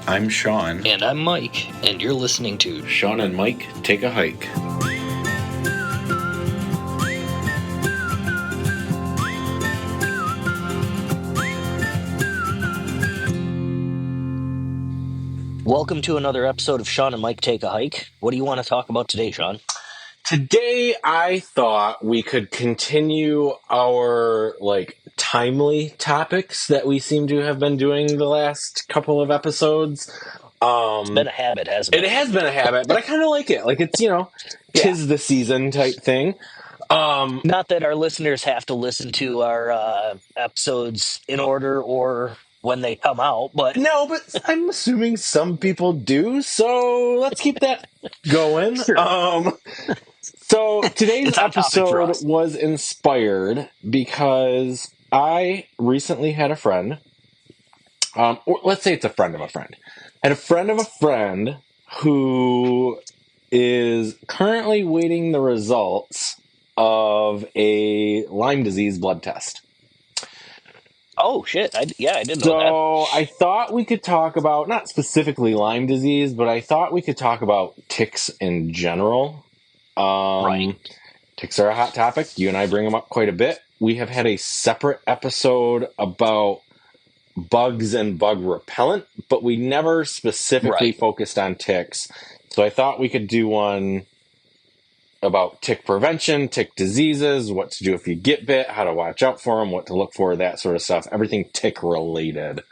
I'm Shawn. And I'm Mike, and you're listening to Shawn and Mike Take a Hike. Welcome to another episode of Shawn and Mike Take a Hike. What do you want to talk about today, Shawn? Today, I thought we could continue our, timely topics that we seem to have been doing the last couple of episodes. It's been a habit, hasn't it? It has been a habit, but I kind of like it. Like, it's, tis the season type thing. Not that our listeners have to listen to our episodes in order or when they come out, but... No, but I'm assuming some people do, so let's keep that going. Sure. So today's It's on topic for episode us. was inspired because I recently had a friend, or let's say it's a friend of a friend, had a friend of a friend who is currently waiting the results of a Lyme disease blood test. Oh, shit. I didn't know that. So I thought we could talk about, not specifically Lyme disease, but I thought we could talk about ticks in general. Right. Ticks are a hot topic. You and I bring them up quite a bit. We have had a separate episode about bugs and bug repellent, but we never specifically focused on ticks. So I thought we could do one about tick prevention, tick diseases, what to do if you get bit, how to watch out for them, what to look for, that sort of stuff. Everything tick related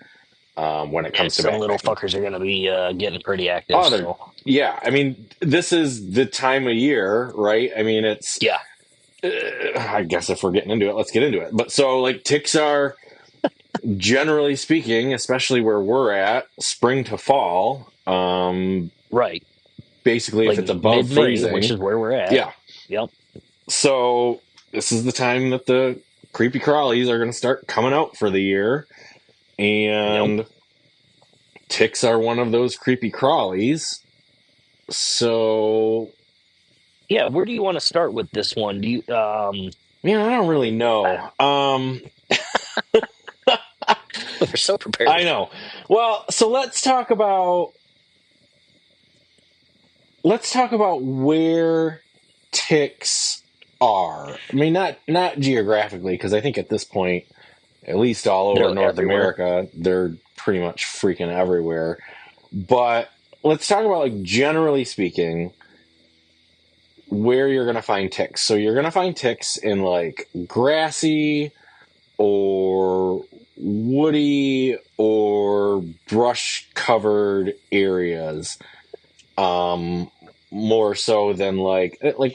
when it comes to some little fuckers are going to be getting pretty active. Yeah, I mean, this is the time of year, right? I mean, it's... Yeah. I guess if we're getting into it, let's get into it. But so, ticks are, generally speaking, especially where we're at, spring to fall. Right. Basically, if it's above freezing. Which is where we're at. Yeah. Yep. So, this is the time that the creepy crawlies are going to start coming out for the year. And ticks are one of those creepy crawlies. So... Yeah, where do you want to start with this one? Do you Man, I don't really know. We're so prepared. I know. Well, so let's talk about where ticks are. I mean, not geographically, because I think at this point, at least all over North America, they're pretty much freaking everywhere. But let's talk about, generally speaking, where you're going to find ticks. So you're going to find ticks in, grassy or woody or brush-covered areas. More so than,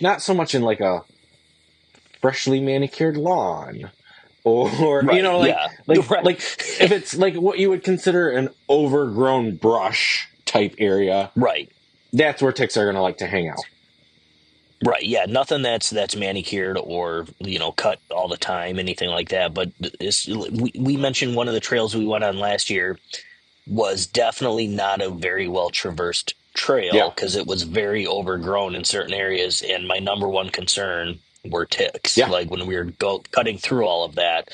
not so much in, a freshly manicured lawn. Or, if it's, what you would consider an overgrown brush type area. Right. That's where ticks are going to like to hang out. Right, yeah, nothing that's manicured or, cut all the time, anything like that. But we mentioned one of the trails we went on last year was definitely not a very well-traversed trail because it was very overgrown in certain areas. And my number one concern were ticks, when we were cutting through all of that.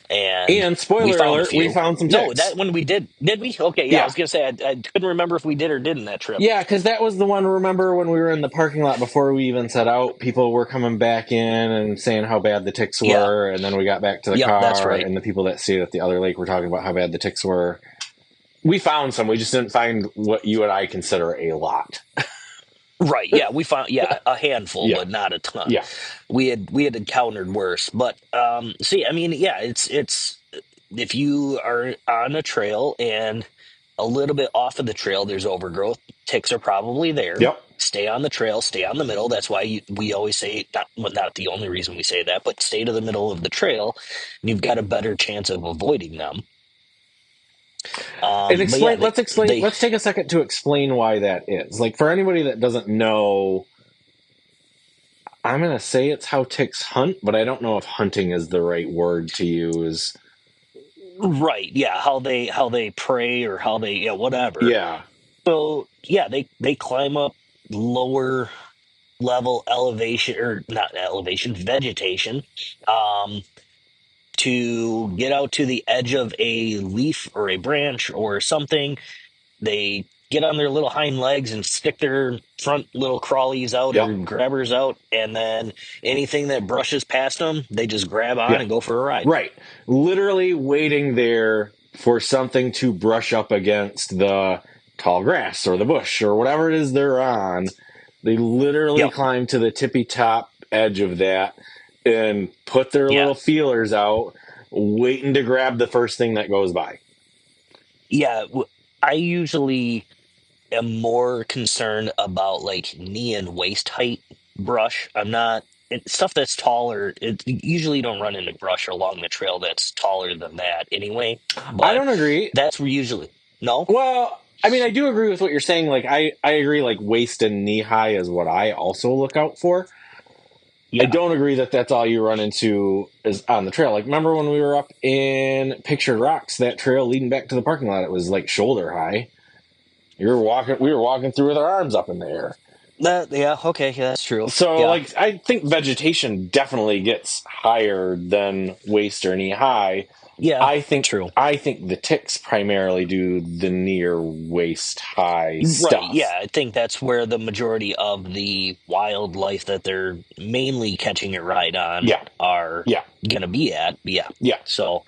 And spoiler alert, we found some ticks. No, that one we did. Did we? Okay, yeah. I was going to say, I couldn't remember if we did or didn't that trip. Yeah, because that was the one, remember, when we were in the parking lot before we even set out, people were coming back in and saying how bad the ticks were, and then we got back to the car, that's right. And the people that stayed at the other lake were talking about how bad the ticks were. We found some, we just didn't find what you and I consider a lot. Right, yeah, we found a handful, but not a ton. Yeah, we had encountered worse, but it's if you are on a trail and a little bit off of the trail, there's overgrowth. Ticks are probably there. Yep. Stay on the trail, stay on the middle. That's why we always say not the only reason we say that, but stay to the middle of the trail, and you've got a better chance of avoiding them. Let's explain. Let's take a second to explain why that is. For anybody that doesn't know, I'm going to say it's how ticks hunt, but I don't know if hunting is the right word to use. Right. Yeah. How they prey or how they whatever. Yeah. So they climb up lower level elevation or not elevation vegetation. To get out to the edge of a leaf or a branch or something they get on their little hind legs and stick their front little crawlies out Yep. or grabbers out, and then anything that brushes past them, they just grab on Yeah. and go for a ride. Right. Literally waiting there for something to brush up against the tall grass or the bush or whatever it is they're on. They literally Yep. climb to the tippy top edge of that and put their Yeah. little feelers out, waiting to grab the first thing that goes by. Yeah. I usually am more concerned about like knee and waist height brush. I'm not stuff that's taller. It usually don't run into brush along the trail that's taller than that anyway. I But don't agree. that's where usually no. Well, I mean, I do agree with what you're saying. Like, I agree, like, waist and knee high is what I also look out for. I Yeah. don't agree that that's all you run into is on the trail. Like, remember when we were up in Pictured Rocks, that trail leading back to the parking lot, it was like shoulder high. We were walking through with our arms up in the air. Yeah. Okay. Yeah, that's true. So, Yeah. like, I think vegetation definitely gets higher than waist or knee high. Yeah. I think True. I think the ticks primarily do the near waist high Right. stuff. Yeah. I think that's where the majority of the wildlife that they're mainly catching a ride on Yeah, are yeah, going to be at. Yeah. yeah. So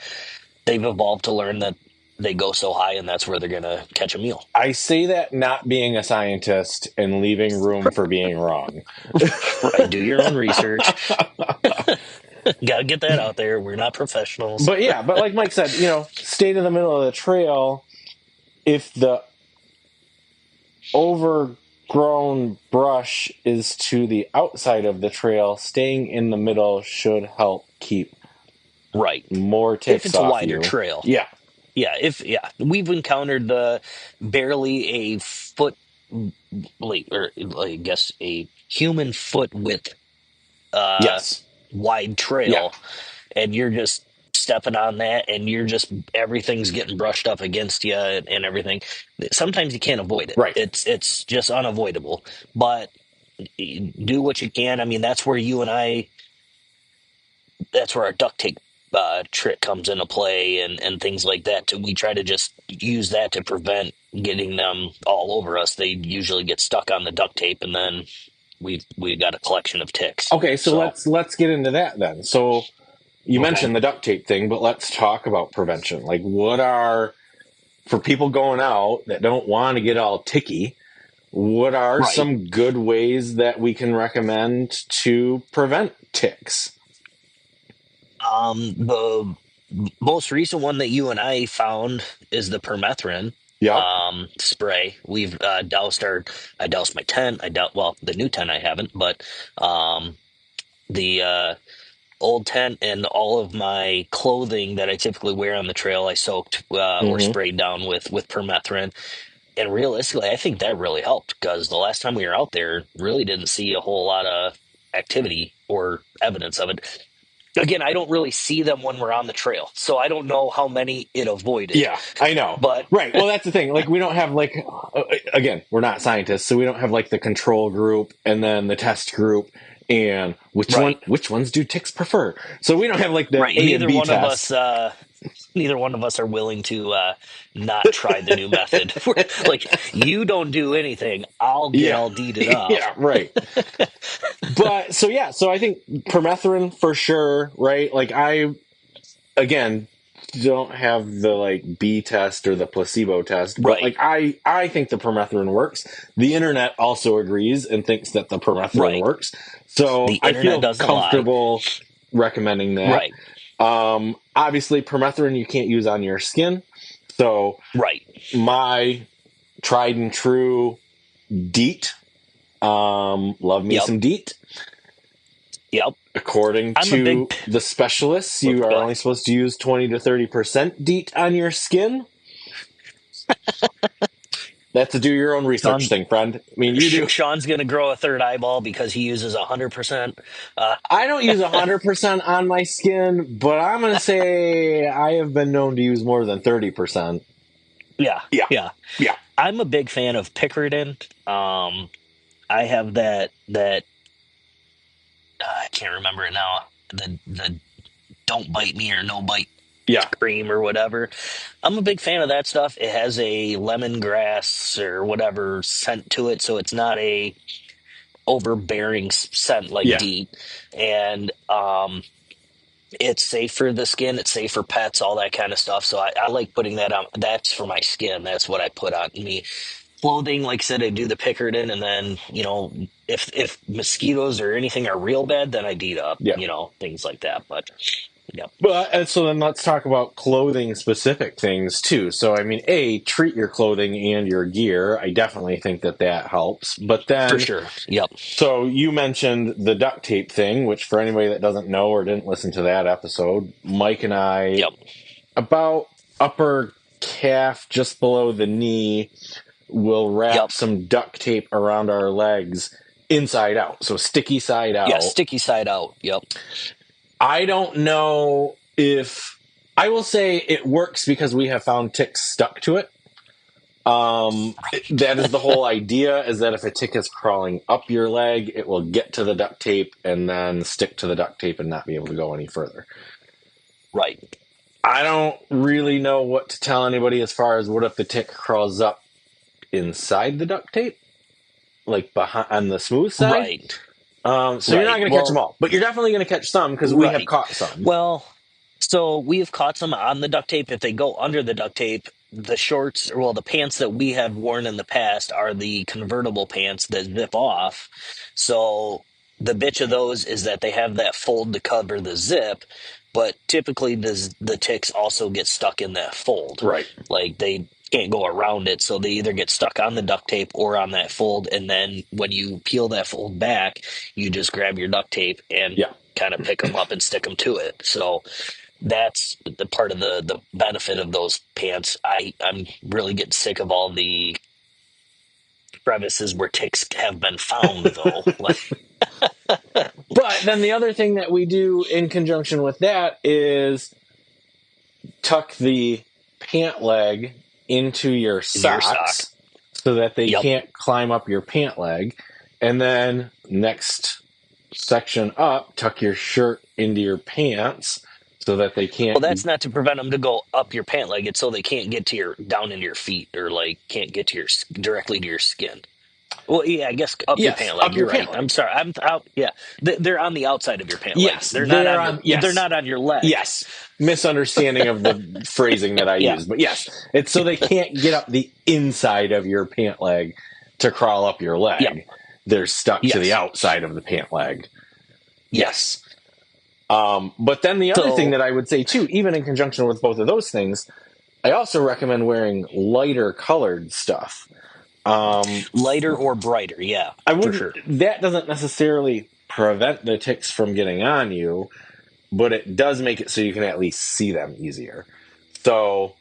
they've evolved to learn that they go so high and that's where they're going to catch a meal. I say that not being a scientist and leaving room for being wrong. Right. Do your own research. Got to get that out there. We're not professionals. But yeah, but like Mike said, stay in the middle of the trail. If the overgrown brush is to the outside of the trail, staying in the middle should help keep Right. more If ticks it's a off wider you. trail. Yeah. Yeah. We've encountered the barely a foot, like, or I guess a human foot width uh, Yes. wide Yeah. trail, and you're just stepping on that, and you're just everything's getting brushed up against you and everything. Sometimes you can't avoid it. Right. It's just unavoidable. But do what you can. I mean, that's where you and I. That's where our duct tape trick comes into play, and things like that. We try to just use that to prevent getting them all over us. They usually get stuck on the duct tape, and then we've got a collection of ticks. Okay, so let's get into that then. So you mentioned the duct tape thing, but let's talk about prevention. Like, for people going out that don't want to get all ticky, what are some good ways that we can recommend to prevent ticks? The most recent one that you and I found is the permethrin Yep. spray. We've I doused my tent. Well, the new tent I haven't, but the old tent and all of my clothing that I typically wear on the trail, I soaked or sprayed down with permethrin. And realistically, I think that really helped because the last time we were out there, really didn't see a whole lot of activity or evidence of it. Again, I don't really see them when we're on the trail, so I don't know how many it avoided. Yeah, I know. But right. Well, that's the thing. Like, we don't have again, we're not scientists, so we don't have like the control group and then the test group and which ones do ticks prefer. So we don't have like the A and B test. Neither one of us are willing to not try the new method. Like, you don't do anything, I'll get all deeded up. Yeah, right. But so I think permethrin for sure, right? Like, I again don't have the like B test or the placebo test, but like I think the permethrin works. The internet also agrees and thinks that the permethrin works. So I feel comfortable recommending that. Obviously, permethrin you can't use on your skin. So my tried and true DEET. Love me some DEET. Yep. According to the specialists, you are only supposed to use 20 to 30% DEET on your skin. That's a do your own research thing, friend. I mean, you do. Shawn's going to grow a third eyeball because he uses 100%. I don't use 100% on my skin, but I'm going to say I have been known to use more than 30%. Yeah. I'm a big fan of Pickardin. I have that I can't remember it now. The don't bite me or no bite Yeah. cream or whatever. I'm a big fan of that stuff. It has a lemongrass or whatever scent to it, so it's not a overbearing scent like Yeah. DEET. And it's safe for the skin, it's safe for pets, all that kind of stuff. So I like putting that on. That's for my skin. That's what I put on me. Clothing, like I said, I do the Pickardin, and then if mosquitoes or anything are real bad, then I DEET up, Yeah. things like that. But yeah, But and so then let's talk about clothing specific things too. So I mean, treat your clothing and your gear. I definitely think that helps. But for then, sure. Yep. so you mentioned the duct tape thing, which for anybody that doesn't know or didn't listen to that episode, Mike and I, Yep. about upper calf, just below the knee, will wrap Yep. some duct tape around our legs inside out. So sticky side Yeah. out. Sticky side out. Yep. I don't know if I will say it works because we have found ticks stuck to it. That is the whole idea, is that if a tick is crawling up your leg, it will get to the duct tape and then stick to the duct tape and not be able to go any further. Right. I don't really know what to tell anybody as far as what if the tick crawls up inside the duct tape, like behind on the smooth side. Right. So you're not going to catch them all, but you're definitely going to catch some because we have Right. caught some. Well, so we have caught some on the duct tape. If they go under the duct tape, the shorts, well, the pants that we have worn in the past are the convertible pants that zip off. So the bitch of those is that they have that fold to cover the zip, but typically the ticks also get stuck in that fold. Right. Like they can't go around it, so they either get stuck on the duct tape or on that fold. And then when you peel that fold back, you just grab your duct tape and Yeah. kind of pick them up and stick them to it. So that's the part of the benefit of those pants. I'm really getting sick of all the crevices where ticks have been found, though. But then the other thing that we do in conjunction with that is tuck the pant leg into your socks so that they can't climb up your pant leg. And then next section up, tuck your shirt into your pants so that they can't. Well, that's not to prevent them to go up your pant leg. It's so they can't get to down into your feet, or like can't get to directly to your skin. Well, yeah, I guess up your pant leg. You're right. I'm sorry. I'm out. Yeah, they're on the outside of your pant leg. Yes, they're not on. They're not on your leg. Yes, misunderstanding of the phrasing that I used, but yes, it's so they can't get up the inside of your pant leg to crawl up your leg. Yep. They're stuck to the outside of the pant leg. Yes. But then the other thing that I would say too, even in conjunction with both of those things, I also recommend wearing lighter colored stuff. Lighter or brighter, yeah, for sure. That doesn't necessarily prevent the ticks from getting on you, but it does make it so you can at least see them easier. So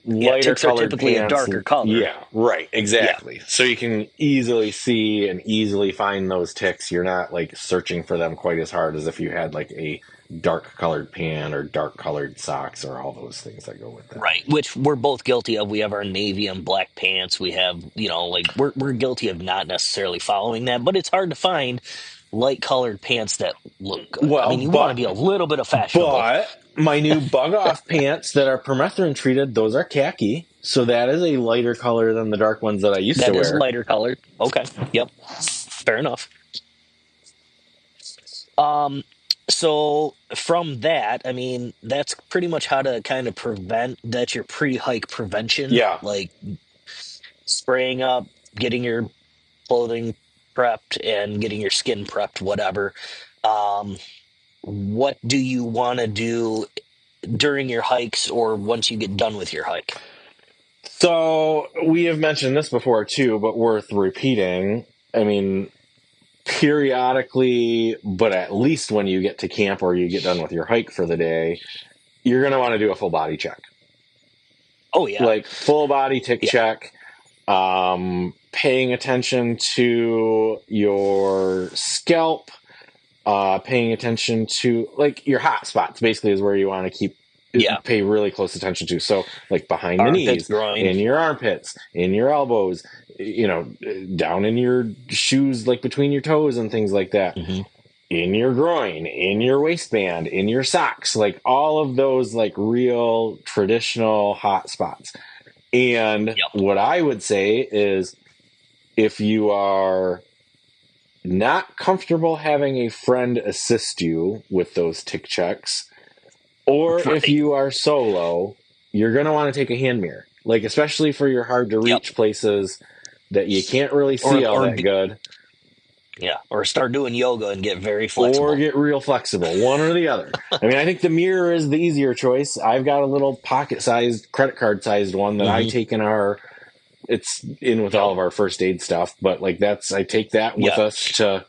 lighter ticks are typically pants, a darker color. Yeah, right, exactly. Yeah. So you can easily see and easily find those ticks. You're not like searching for them quite as hard as if you had like a dark colored pant or dark colored socks or all those things that go with that. Right, which we're both guilty of. We have our navy and black pants. We have, like we're guilty of not necessarily following that, but it's hard to find light colored pants that look good. Well, I mean, you want to be a little bit of fashionable. But my new bug off pants that are permethrin treated, those are khaki. So that is a lighter color than the dark ones that I used to wear. That is lighter colored. Okay. Yep. Fair enough. So from that, I mean, that's pretty much how to kind of prevent. That's your pre-hike prevention. Yeah. Like spraying up, getting your clothing prepped and getting your skin prepped, whatever. What do you want to do during your hikes or once you get done with your hike? So we have mentioned this before too, but worth repeating. I mean, periodically, but at least when you get to camp or you get done with your hike for the day, you're going to want to do a full body check. Oh, yeah. Like full body tick check, paying attention to your scalp, paying attention to like your hot spots basically is where you want to pay really close attention to. So like behind the knees, in your armpits, in your elbows, down in your shoes, like between your toes and things like that. Mm-hmm. in your groin, in your waistband, in your socks, like all of those like real traditional hot spots. And Yep. what I would say is if you are not comfortable having a friend assist you with those tick checks, or if Right. you are solo, you're going to want to take a hand mirror, like especially for your hard to Yep. reach places that you can't really Or see all or that be, good, yeah, or start doing yoga and get very or flexible. get real flexible, one or the other. I mean, I think the mirror is the easier choice. I've got a little pocket sized, credit card sized one that I Hmm. take in our, it's in with Yep. all of our first aid stuff, but like I take that with Yeah. us to,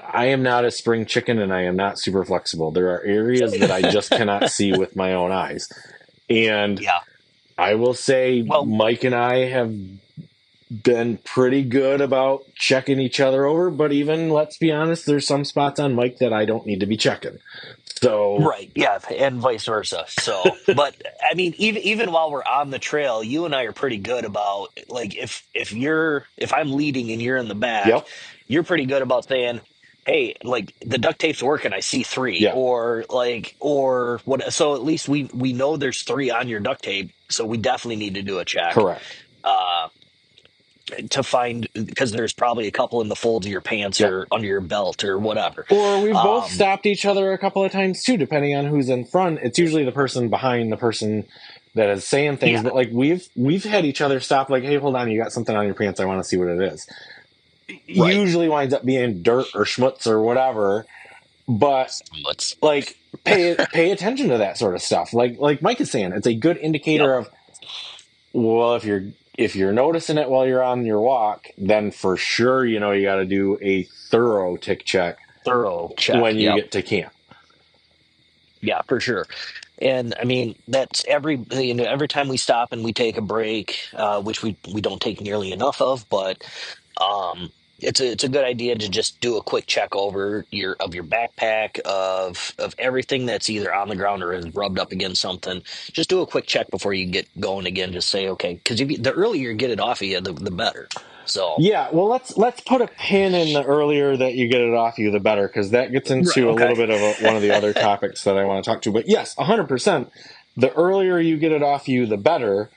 I am not a spring chicken and I am not super flexible. There are areas that I just cannot see with my own eyes. And Yeah. I will say Well, Mike and I have been pretty good about checking each other over, but even let's be honest, there's some spots on Mike that I don't need to be checking. So, right. Yeah, and vice versa. So, but I mean, even while we're on the trail, you and I are pretty good about like if I'm leading and you're in the back, yep, you're pretty good about saying, "Hey, like the duct tape's working. I see three," yep, or what. So at least we know there's three on your duct tape. So we definitely need to do a check. correct. Uh, to find because there's probably a couple in the folds of your pants Yep. or under your belt or whatever. Or we've both Um, stopped each other a couple of times too, depending on who's in front. It's usually the person behind the person that is saying things, yeah, but like we've had each other stop, like, hey, hold on, you got something on your pants, I want to see what it is. right. Usually winds up being dirt or schmutz or whatever, but Let's. like pay attention to that sort of stuff. Like Mike is saying, it's a good Yep. indicator of, well, if you're noticing it while you're on your walk, then for sure you know you got to do a thorough tick check Thorough check. when you Yep. get to camp. Yeah, for sure. And I mean, that's every time we stop and we take a break, which we don't take nearly enough of, but um, it's a good idea to just do a quick check over your backpack of everything that's either on the ground or is rubbed up against something. Just do a quick check before you get going again. Just say okay, because the earlier you get it off of you, the better. So Yeah, well, let's put a pin in the earlier that you get it off you, the better, because that gets right, into a okay, little bit of one of the other topics that I want to talk to. But yes, 100%. The earlier you get it off you, the better.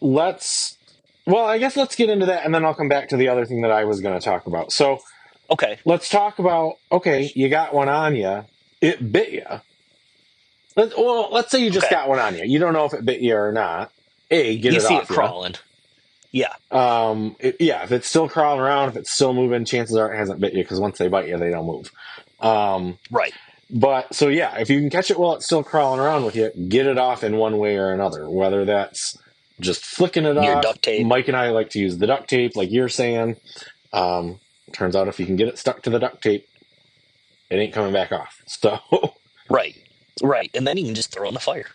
Let's, well, I guess let's get into that, and then I'll come back to the other thing that I was going to talk about. So okay, let's talk about, okay, you got one on you, it bit you. Let's say you just okay. got one on you. You don't know if it bit you or not. Get You it see it off you. crawling. Yeah, If it's still crawling around, if it's still moving, chances are it hasn't bit you because once they bite you, they don't move. Um, right. but so yeah, if you can catch it while it's still crawling around with you, get it off in one way or another. Whether that's just flicking it Your off. duct tape. Mike and I like to use the duct tape, like you're saying. Um, Turns out if you can get it stuck to the duct tape, it ain't coming back off. So, Right. Right. And then you can just throw it in the fire.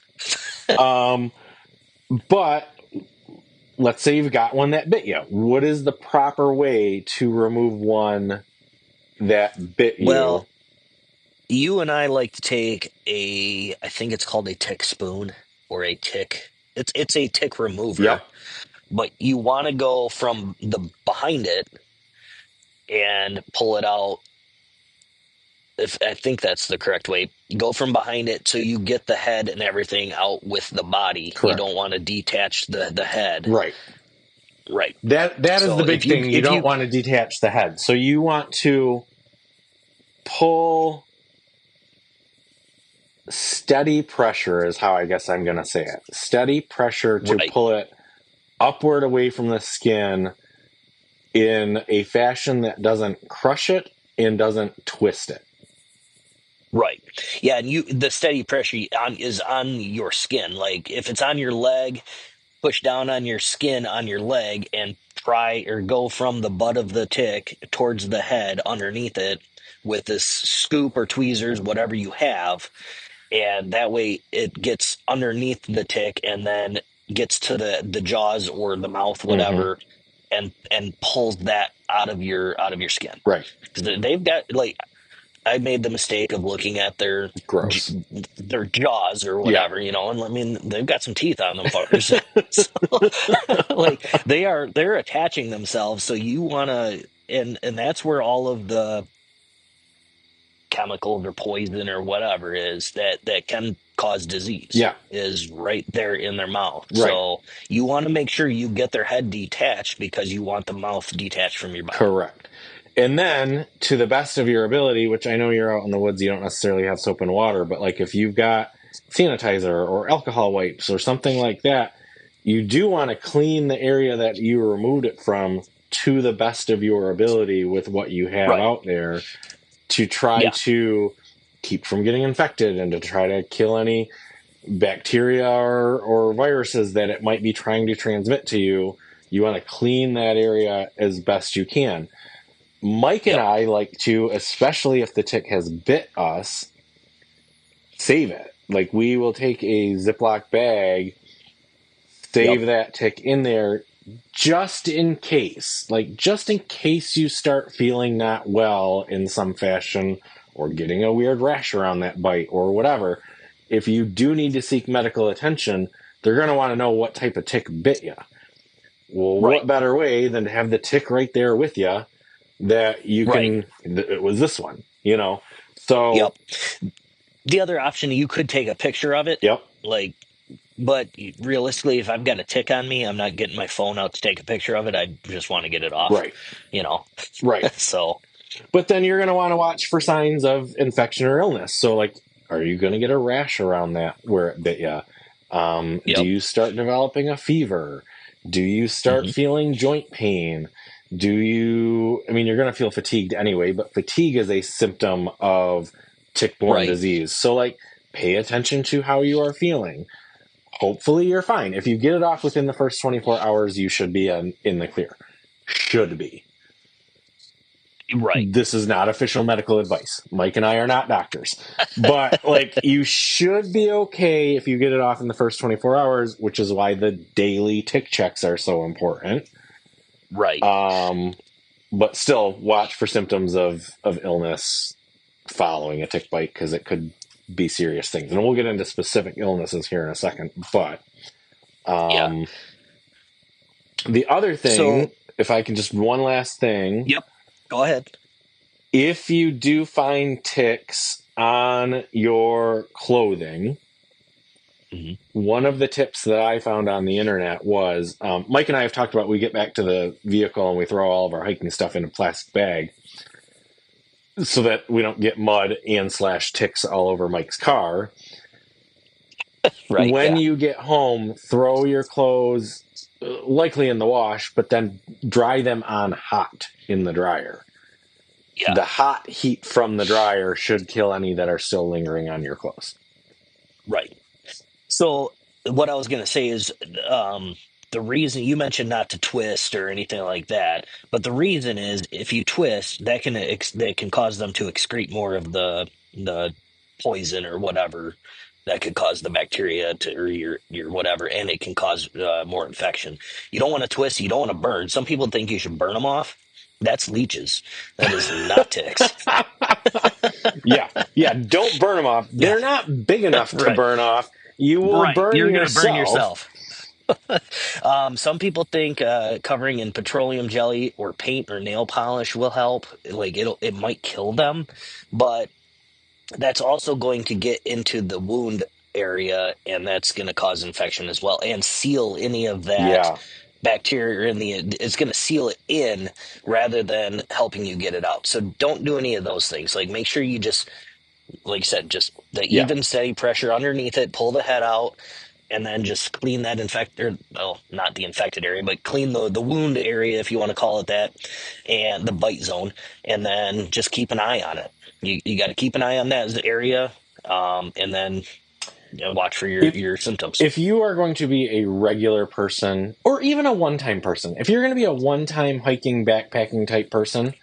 um, but let's say you've got one that bit you. What is the proper way to remove one that bit you? Well, you and I like to take I think it's called a tick spoon or a tick. It's a tick remover, Yep. but you want to go from the behind it and pull it out. If I think that's the correct way, go from behind it so you get the head and everything out with the body. You Correct. don't want to detach the head. Right. Right. That is the So big thing. You if don't you want to detach the head. So you want to pull steady pressure is how I guess I'm going to say it. Steady pressure to right. pull it upward away from the skin in a fashion that doesn't crush it and doesn't twist it. Right. Yeah, and the steady pressure is on your skin. Like if it's on your leg, push down on your skin on your leg and try or go from the butt of the tick towards the head underneath it with this scoop or tweezers, whatever you have, and that way it gets underneath the tick and then gets to the jaws or the mouth, Mm-hmm. whatever, and pulls that out of your skin. Right. Because they've got like I made the mistake of looking at Gross. their jaws or Yeah. whatever, and I mean they've got some teeth on them fuckers. So, like they're attaching themselves, so you want to. and that's where all of the chemicals or poison or whatever is that can cause disease Yeah, is right there in their mouth. right. So you want to make sure you get their head detached because you want the mouth detached from your body. Correct. And then, to the best of your ability, which I know you're out in the woods, you don't necessarily have soap and water, but like if you've got sanitizer or alcohol wipes or something like that, you do want to clean the area that you removed it from to the best of your ability with what you have Right. out there to try Yeah. to keep from getting infected and to try to kill any bacteria or viruses that it might be trying to transmit to you. You want to clean that area as best you can. Mike and Yep. I like to, especially if the tick has bit us, save it. Like we will take a Ziploc bag, Yep. save that tick in there just in case. Like just in case you start feeling not well in some fashion or getting a weird rash around that bite or whatever. If you do need to seek medical attention, they're going to want to know what type of tick bit you. Well, Right. what better way than to have the tick right there with you that you Right. can, it was this one, you know? So, Yep. The other option, you could take a picture of it, yep, like, but realistically, if I've got a tick on me, I'm not getting my phone out to take a picture of it. I just want to get it off, right, you know. right. So, But then you're going to want to watch for signs of infection or illness. So, like, are you going to get a rash around that where it bit you? Do yep. you start developing a fever? Do you start Hmm. feeling joint pain? Do you, I mean, you're going to feel fatigued anyway, but fatigue is a symptom of tick-borne Right. disease. So, like, pay attention to how you are feeling. Hopefully, you're fine. If you get it off within the first 24 hours, you should be in the clear. Should be. Right. This is not official medical advice. Mike and I are not doctors. But like you should be okay if you get it off in the first 24 hours, which is why the daily tick checks are so important. Right. But still watch for symptoms of illness following a tick bite because it could be serious things. And we'll get into specific illnesses here in a second. But Yeah. the other thing, So, if I can just one last thing, yep. Go ahead. if you do find ticks on your clothing, Hmm. one of the tips that I found on the internet was Mike and I have talked about we get back to the vehicle and we throw all of our hiking stuff in a plastic bag so that we don't get mud and slash ticks all over Mike's car. Right. When Yeah. you get home, throw your clothes likely in the wash, but then dry them on hot in the dryer. Yeah. The hot heat from the dryer should kill any that are still lingering on your clothes. Right. So what I was going to say is the reason you mentioned not to twist or anything like that, but the reason is if you twist, that can cause them to excrete more of the poison or whatever that could cause the bacteria to or your whatever, and it can cause more infection. You don't want to twist. You don't want to burn. Some people think you should burn them off. That's leeches. That is not ticks. Yeah, yeah. Don't burn them off. Yeah. They're not big enough to Right. burn off. You will Right. burn You're gonna burn yourself. yourself. Some people think covering in petroleum jelly or paint or nail polish will help. Like it might kill them, but that's also going to get into the wound area, and that's going to cause infection as well, and seal any of that Yeah, bacteria in the. It's going to seal it in rather than helping you get it out. So don't do any of those things. Like make sure you just, like you said, just the yeah. even steady pressure underneath it. Pull the head out and then just clean that infected, well, not the infected area, but clean the wound area, if you want to call it that, and the bite zone, and then just keep an eye on it. You got to keep an eye on that area, and then watch for If your symptoms. if you are going to be a regular person or even a one-time person, if you're going to be a one-time hiking backpacking type person,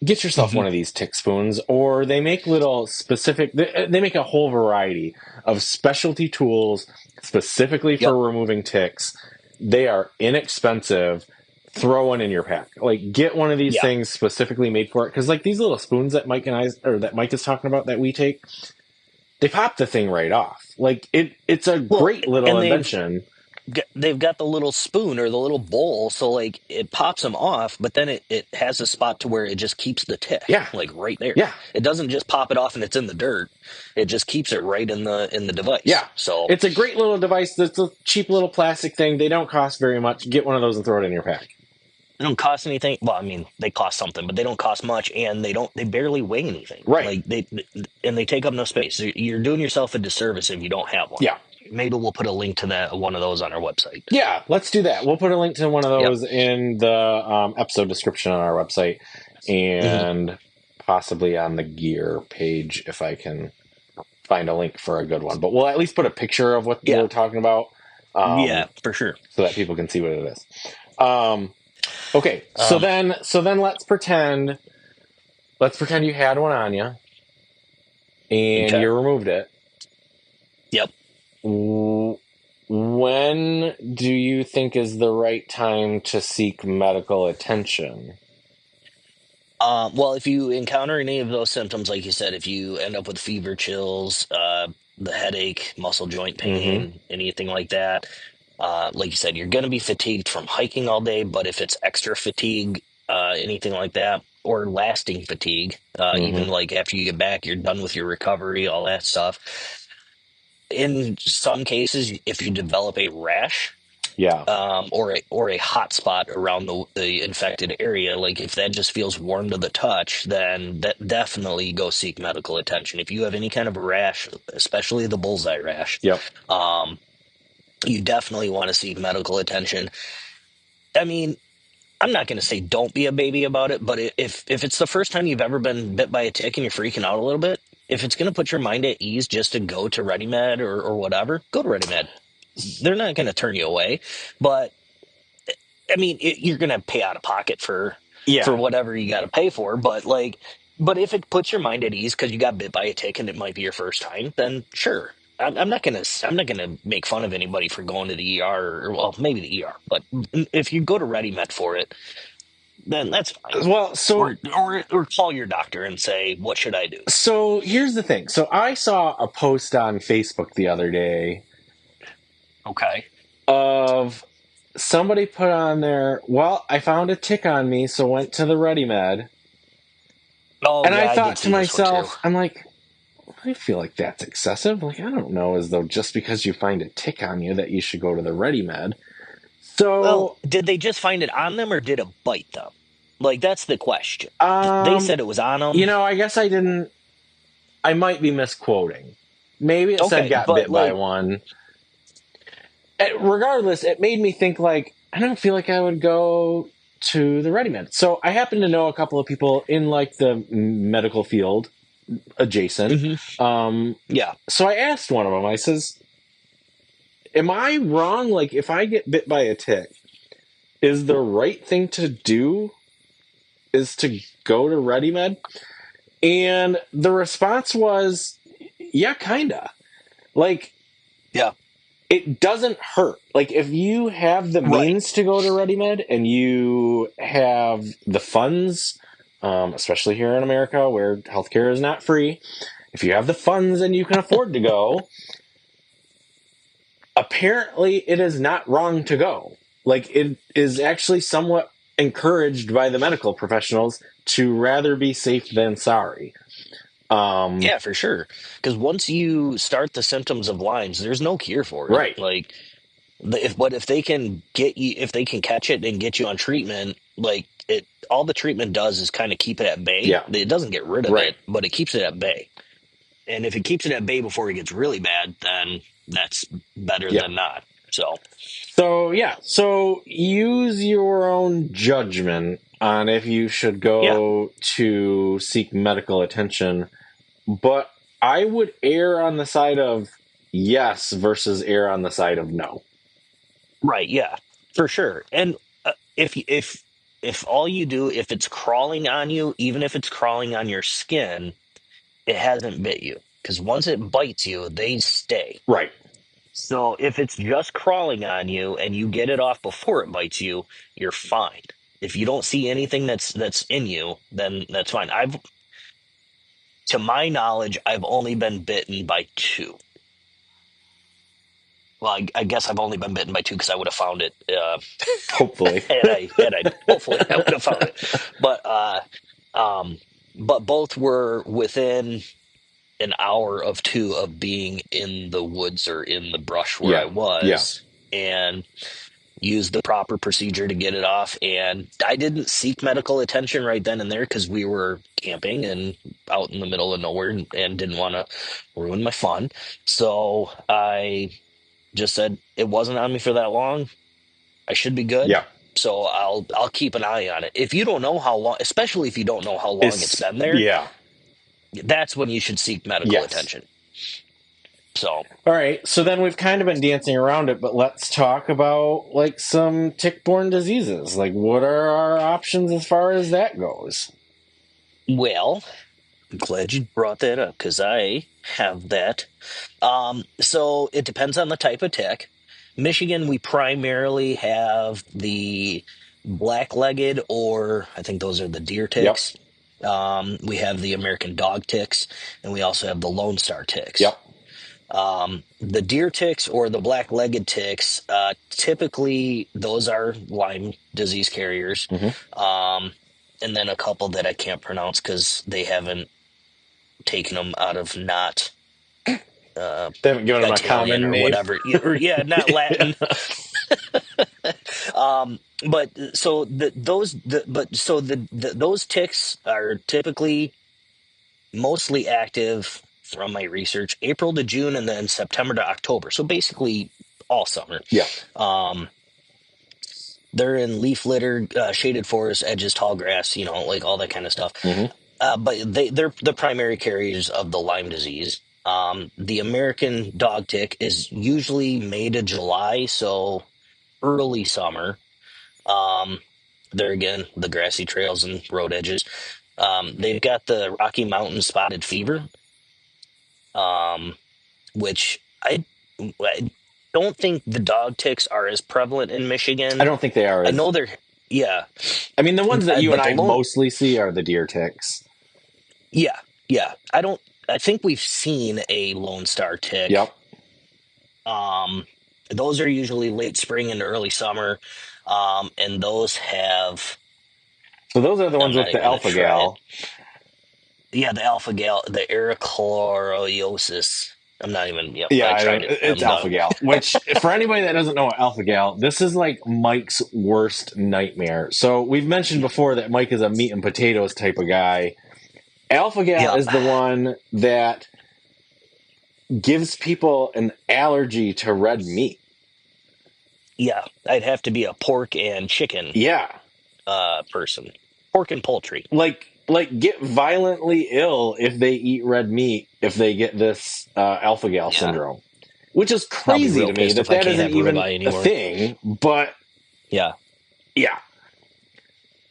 get yourself Hmm. one of these tick spoons, or they make little specific, they make a whole variety of specialty tools specifically Yep. for removing ticks. They are inexpensive. Throw one in your pack. Like, get one of these Yeah. things specifically made for it. Because, like, these little spoons that Mike and I, or that Mike is talking about that we take, they pop the thing right off. Like, it's a Well, great little and invention. they've got the little spoon or the little bowl, so like it pops them off, but then it has a spot to where it just keeps the tick Yeah. like right there. Yeah. It doesn't just pop it off and it's in the dirt. It just keeps it right in the Yeah. device. So It's a great little device. It's a cheap little plastic thing. They don't cost very much. Get one of those and throw it in your pack. they don't cost anything. Well, I mean, they cost something, but they don't cost much, and they barely weigh anything. Right. Like and they take up no space. You're doing yourself a disservice if you don't have one. Yeah. Maybe we'll put a link to that one of those on our website. Yeah, let's do that. We'll put a link to one of Yep. those in the episode description on our website Mhm. and possibly on the gear page if I can find a link for a good one. But we'll at least put a picture of what Yeah. we're talking about Yeah, for sure. so that people can see what it is. Okay, so Um, then let's pretend you had one on you and okay. you removed it. Yep. When do you think is the right time to seek medical attention? Well, if you encounter any of those symptoms, like you said, if you end up with fever, chills, the headache, muscle joint Mm-hmm. pain, anything like that, like you said, you're going to be fatigued from hiking all day. But if it's extra fatigue, anything like that, or lasting fatigue, even Mm-hmm. like after you get back, you're done with your recovery, all that stuff. In some cases, if you develop a rash, Yeah. or a hot spot around the infected area, like if that just feels warm to the touch, then that definitely go seek medical attention. If you have any kind of rash, especially the bullseye rash, Yep. um, you definitely want to seek medical attention. I mean, I'm not going to say don't be a baby about it, but if it's the first time you've ever been bit by a tick and you're freaking out a little bit, if it's going to put your mind at ease just to go to ReadyMed or whatever, go to ReadyMed. They're not going to turn you away, but I mean, you're going to pay out of pocket for Yeah. whatever you got to pay for. But like, but if it puts your mind at ease because you got bit by a tick and it might be your first time, then sure. I'm not gonna make fun of anybody for going to the ER, or well, maybe the ER. But if you go to ReadyMed for it, then that's fine. Well, so Or call your doctor and say, what should I do? so here's the thing. So I saw a post on Facebook the other day Okay. of somebody put on there, well, I found a tick on me, so went to the Ready Med. Oh And I yeah, I did thought to see this one too. myself, I'm like, I feel like that's excessive. Like, I don't know as though just because you find a tick on you that you should go to the Ready Med. Well, So, did they just find it on them or did it bite them? Like that's the question. They um, said it was on them. I guess I might be misquoting. Maybe it said Okay, got but bit by like, one. Regardless, it made me think like I don't feel like I would go to the Ready Med. So I happen to know a couple of people in like the medical field adjacent. mhm, Um, yeah, so I asked one of them. I says, "Am I wrong? Like, if I get bit by a tick, is the right thing to do is to go to Ready Med?" And the response was, "Yeah, kinda. Like, yeah, it doesn't hurt. Like if you have the right, means to go to ReadyMed and you have the funds, especially here in America where healthcare is not free, if you have the funds and you can afford to go, apparently it is not wrong to go. Like it is actually somewhat encouraged by the medical professionals to rather be safe than sorry. Um, yeah, for sure. Because once you start the symptoms of Lyme's, there's no cure for it. right. Like, if they can get you, if they can catch it and get you on treatment, like it, all the treatment does is kind of keep it at bay. Yeah. It doesn't get rid of Right. it, but it keeps it at bay. And if it keeps it at bay before it gets really bad, then that's better Yeah. than not. So, So yeah, so use your own judgment on if you should yeah, go to seek medical attention, but I would err on the side of yes versus err on the side of no. right, yeah, for sure. And if all you do, if it's crawling on you, even if it's crawling on your skin, it hasn't bit you. Because once it bites you, they stay. Right. So if it's just crawling on you and you get it off before it bites you, you're fine. If you don't see anything that's in you, then that's fine. To my knowledge, I've only been bitten by two. well, I guess I've only been bitten by two because I would have found it. Hopefully. Had I hopefully I would have found it, but um, but both were within an hour of two of being in the woods or in the brush where I Yeah. Yeah. was, and used the proper procedure to get it off. And I didn't seek medical attention right then and there because we were camping and out in the middle of nowhere and didn't want to ruin my fun. So I just said it wasn't on me for that long. I should be good. Yeah. So I'll keep an eye on it. If you don't know how long, especially if you don't know how long it's been there, Yeah. that's when you should seek medical Yes. attention. So, All right. So then we've kind of been dancing around it, but let's talk about like some tick-borne diseases. Like, what are our options as far as that goes? well, I'm glad you brought that up because I have that. So it depends on the type of tick. Michigan, we primarily have the black-legged, or I think those are the deer Yep. ticks. We have the American dog ticks, and we also have the Lone Star ticks. Yep. The deer ticks or the black-legged ticks, typically those are Lyme disease carriers. Hmm. And then a couple that I can't pronounce because they haven't taken them out of not They haven't given them a Italian common or name. whatever. Or, yeah, not Latin. But so those ticks are typically mostly active from my research April to June and then September to October. So basically all summer. Yeah. Um, they're in leaf litter, shaded forest, edges, tall grass, like all that kind of stuff. Hmm. But they're the primary carriers of the Lyme disease. The American dog tick is usually May to July, so early summer. Um, there again, the grassy trails and road edges. They've got the Rocky Mountain spotted fever, um, which I don't think the dog ticks are as prevalent in I Michigan. don't think they are I as. know they're, yeah, I mean, the ones that you and but the I lone, mostly see are the deer ticks. yeah, yeah. I think we've seen a Lone Star Yep. tick. Um, those are usually late spring and early summer. And those have, So those are the I'm ones not with even the going to alpha try it. gal. Yeah, the alpha gal, the erychloroiosis. I'm not even, yep, Yeah, I I tried don't. it. It's I'm alpha done. gal. Which, for anybody that doesn't know what alpha gal, this is like Mike's worst nightmare. So we've mentioned before that Mike is a meat and potatoes type of guy. Alpha gal Yep. is the one that gives people an allergy to red meat. Yeah, I'd have to be a pork and chicken Yeah, person. Pork and poultry. like get violently ill if they eat red meat if they get this alpha gal Yeah. syndrome, which is I'll be crazy real to me pissed that if I that can't isn't have a even ribeye a anymore. thing. But Yeah. yeah,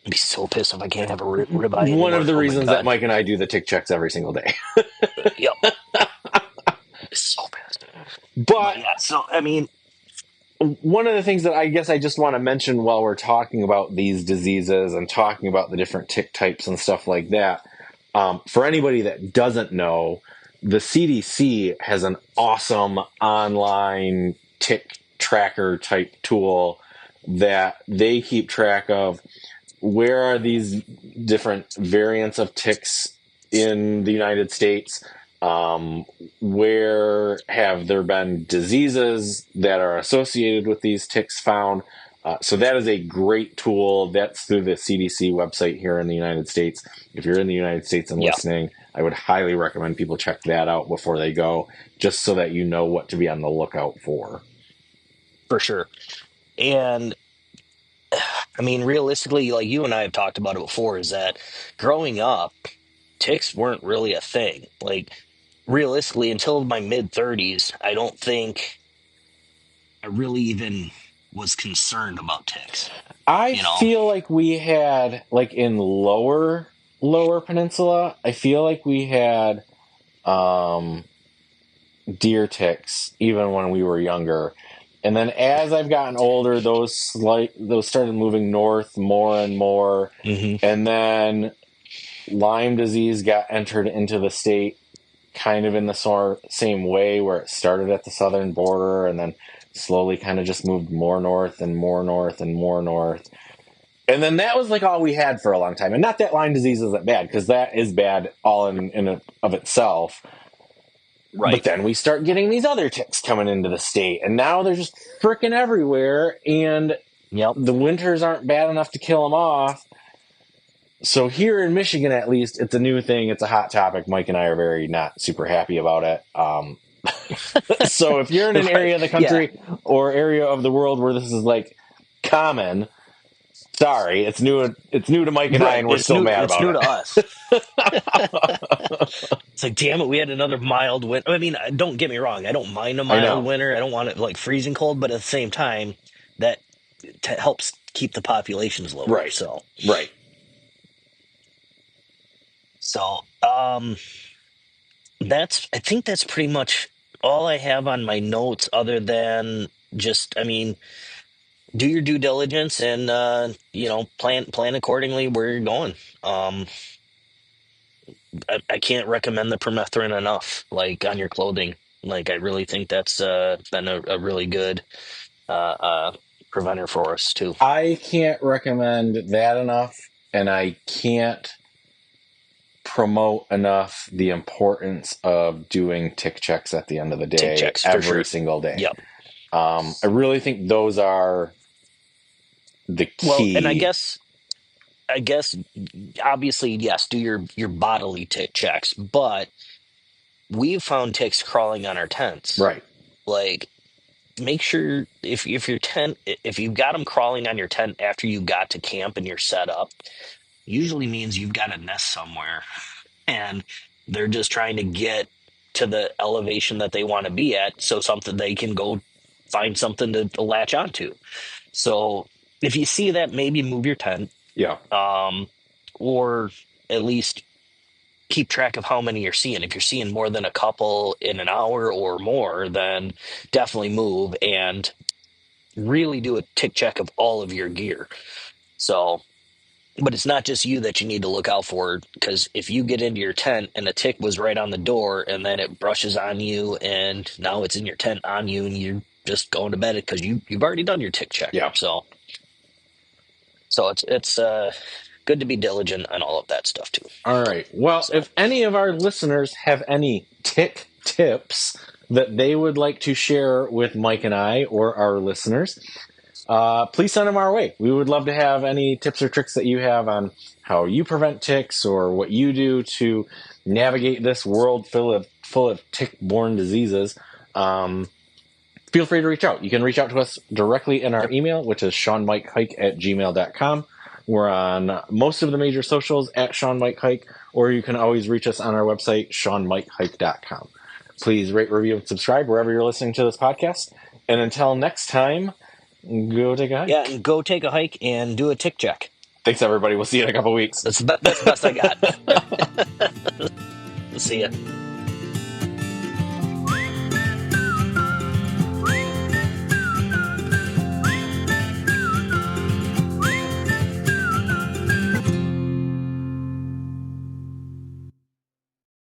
I'd be so pissed if I can't have a ribeye one of anymore. the Oh my reasons that God. Mike and I do the tick checks every single day. Yep. So pissed. But But yeah, so I mean, one of the things that I guess I just want to mention while we're talking about these diseases and talking about the different tick types and stuff like that, for anybody that doesn't know, the CDC has an awesome online tick tracker type tool that they keep track of where are these different variants of ticks in the United States. Where have there been diseases that are associated with these ticks found? So that is a great tool. That's through the CDC website here in the United States. If you're in the United States and yeah, listening, I would highly recommend people check that out before they go, just so that you know what to be on the lookout for. for sure. And I mean, realistically, like you and I have talked about it before, is that growing up, ticks weren't really a thing. Like, realistically, until my mid 30s, I don't think I really even was concerned about ticks. I You know? feel like we had, like in lower peninsula, I feel like we had um, deer ticks even when we were younger. And then as I've gotten older, those started moving north more and more. Hmm. And then Lyme disease got entered into the state kind of in the same way, where it started at the southern border and then slowly kind of just moved more north and more north and more north. And then that was like all we had for a long time. And not that Lyme disease isn't bad, because that is bad all in of itself. Right. But then we start getting these other ticks coming into the state, and now they're just freaking everywhere, and the winters aren't bad enough to kill them off. So here in Michigan, at least, it's a new thing. It's a hot topic. Mike and I are very not super happy about it. So if you're in an area of the country or area of the world where this is like common, sorry, it's new to Mike and I, and we're still mad about it. It's new to us. It's like, damn it, we had another mild winter. I mean, don't get me wrong. I don't mind a mild winter. I don't want it like freezing cold, but at the same time, that helps keep the populations lower. Right. Right. So, I think that's pretty much all I have on my notes, other than just, I mean, do your due diligence and, plan accordingly where you're going. I can't recommend the permethrin enough, like on your clothing. Like, I really think that's been a really good preventer for us too. I can't recommend that enough, and I can't promote enough the importance of doing tick checks at the end of the day, every single day. Yep. I really think those are the key. Well, and I guess obviously, yes, do your bodily tick checks, but we've found ticks crawling on our tents. Right. Like, make sure if your tent, if you've got them crawling on your tent after you got to camp and you're set up, usually means you've got a nest somewhere and they're just trying to get to the elevation that they want to be at, so something they can go find something to latch onto. So if you see that, maybe move your tent. Yeah. Or at least keep track of how many you're seeing. If you're seeing more than a couple in an hour or more, then definitely move and really do a tick check of all of your gear. So, but it's not just you that you need to look out for, because if you get into your tent and a tick was right on the door and then it brushes on you and now it's in your tent on you and you're just going to bed because you've already done your tick check. Yeah. So it's good to be diligent on all of that stuff too. All right. Well, if any of our listeners have any tick tips that they would like to share with Mike and I or our listeners, please send them our way. We would love to have any tips or tricks that you have on how you prevent ticks or what you do to navigate this world full of tick-borne diseases. Feel free to reach out. You can reach out to us directly in our email, which is ShawnMikeHike@gmail.com. We're on most of the major socials at Shawn Mike Hike, or you can always reach us on our website, ShawnMikeHike.com. Please rate, review, and subscribe wherever you're listening to this podcast. And until next time, go take a hike. Yeah, and go take a hike and do a tick check. Thanks, everybody. We'll see you in a couple weeks. That's the best I got. See ya.